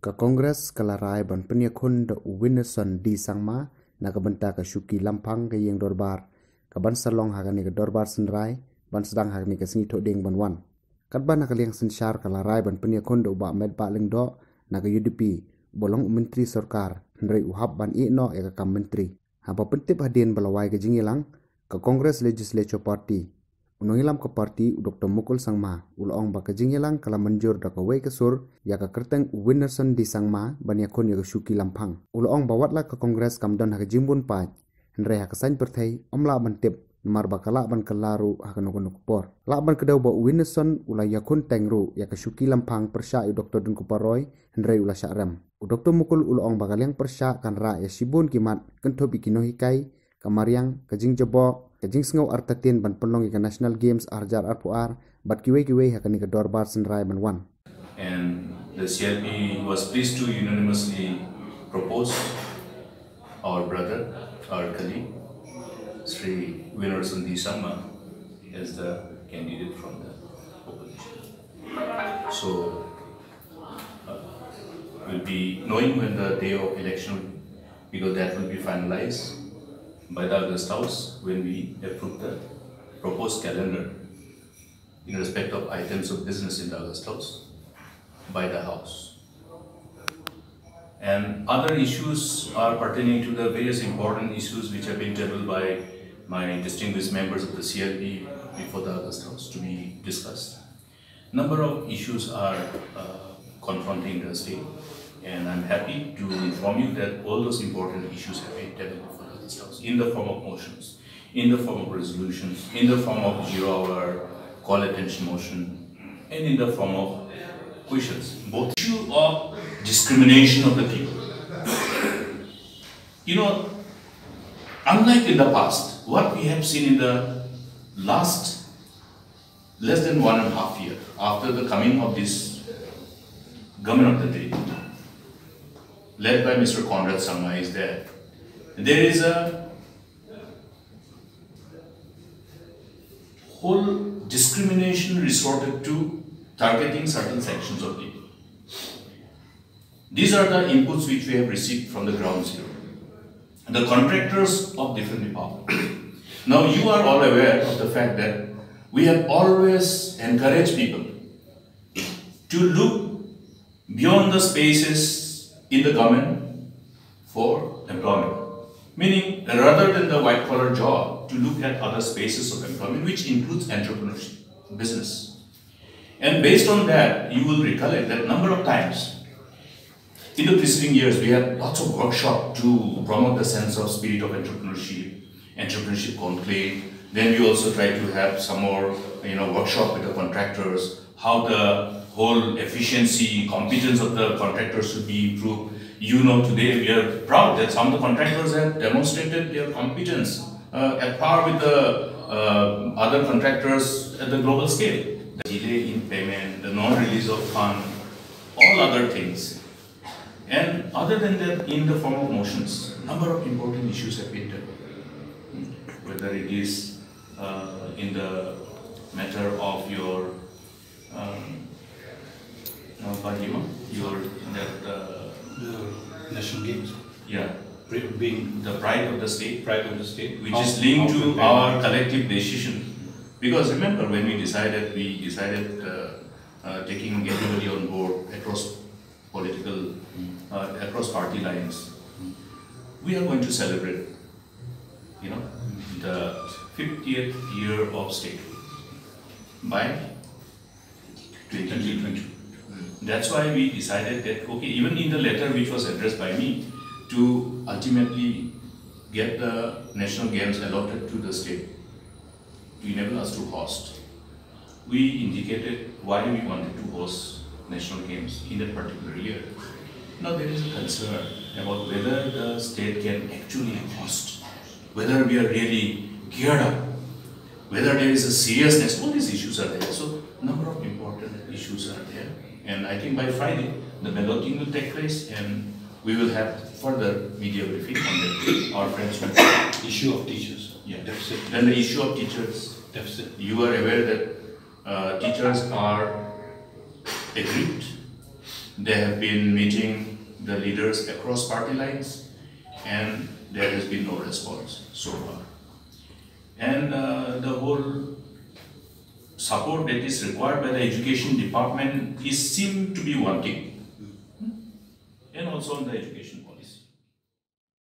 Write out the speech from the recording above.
Ka Kongres kalarai ban Pyniakhun da Winnerson di sangma na ka benta ka Shuki Lamphang ka yeng dorbar ka ban salong hagani ka dorbar senrai ban sedang hagani ka singi thodeng ban wan kat ban na ka liang sensyar kalarai ban Pyniakhun da uba Metbah lengdo na ka UDP bolong menteri sarkar hendrai uhab ban no ya ka kam menteri haba pentip hadin balawai ka jingilang ka Kongres Legislature Party unongilam ka parti Dr. Mukul Sangma ulaong baka jingilang kala manjur da ka wei kesur ya ka kerteng Winnerson di Sangma Pyniakhun ya ka Shuki Lamphang ulaong bawatlah ka Kongres kamdon ha ka jimbun paj hendrai ha ka sain perthai omla bantip mar bakala ban kelaru ha ka nukun por la ban kedau ba Winnerson ula yakun tengru ya ka Shuki Lamphang Pyrshah u Dr. Dun Kuparoy hendrai ula syarem Dr. Mukul ulaong bakaliang Pyrshah kan ra ya sibun kimat kentho bikino hikai kamariang kajing jebo kajing sengau artatin ban penlong ika National Games arjar arpuar bat kiwe hakani ka dorbar senrai ban wan. And the CLP was pleased to unanimously propose our brother, our colleague, Sri Winnerson as the candidate from the opposition. So we'll be knowing when the day of election, because that will be finalized by the August House when we approve the proposed calendar in respect of items of business in the August House by the House. And other issues are pertaining to the various important issues which have been tabled by my distinguished members of the CLP before the August House to be discussed. Number of issues are confronting the state, and I'm happy to inform you that all those important issues have been tabled before the August House in the form of motions, in the form of resolutions, in the form of 0-hour call attention motion, and in the form of questions. Both issue of discrimination of the people. You know, unlike in the past, what we have seen in the last less than 1.5 years after the coming of this government of the day, led by Mr. Conrad Sangma is there is a whole discrimination resorted to targeting certain sections of people. These are the inputs which we have received from the ground zero. The contractors of different departments. Now you are all aware of the fact that we have always encouraged people to look beyond the spaces in the government for employment. Meaning, rather than the white-collar job, to look at other spaces of employment, which includes entrepreneurship, business. And based on that, you will recollect that number of times in the preceding years, we had lots of workshops to promote the sense of spirit of entrepreneurship conclave. Then we also try to have some more, workshop with the contractors, how the whole efficiency, competence of the contractors should be improved. Today we are proud that some of the contractors have demonstrated their competence at par with the other contractors at the global scale. The delay in payment, the non-release of fund, all other things. And other than that, in the form of motions, number of important issues have been developed. Whether it is in the matter of your National Games. Yeah. Being the pride of the state, which how, is linked to our collective decision. Because remember, when we decided taking everybody on board across political, across party lines. We are going to celebrate, the 50th year of statehood by 2020. That's why we decided that, okay, even in the letter which was addressed by me, to ultimately get the national games allotted to the state, to enable us to host. We indicated why we wanted to host national games in that particular year. Now there is a concern about whether the state can actually host, whether we are really geared up, whether there is a seriousness. All these issues are there. So number of important issues are there. And I think by Friday, the balloting will take place and we will have further media briefing on that. Our friends will issue of teachers. Yeah. Deficit. Then the issue of teachers. Deficit. You are aware that teachers are aggrieved They have been meeting the leaders across party lines, and there has been no response so far. And the whole support that is required by the education department is seem to be wanting, and also on the education.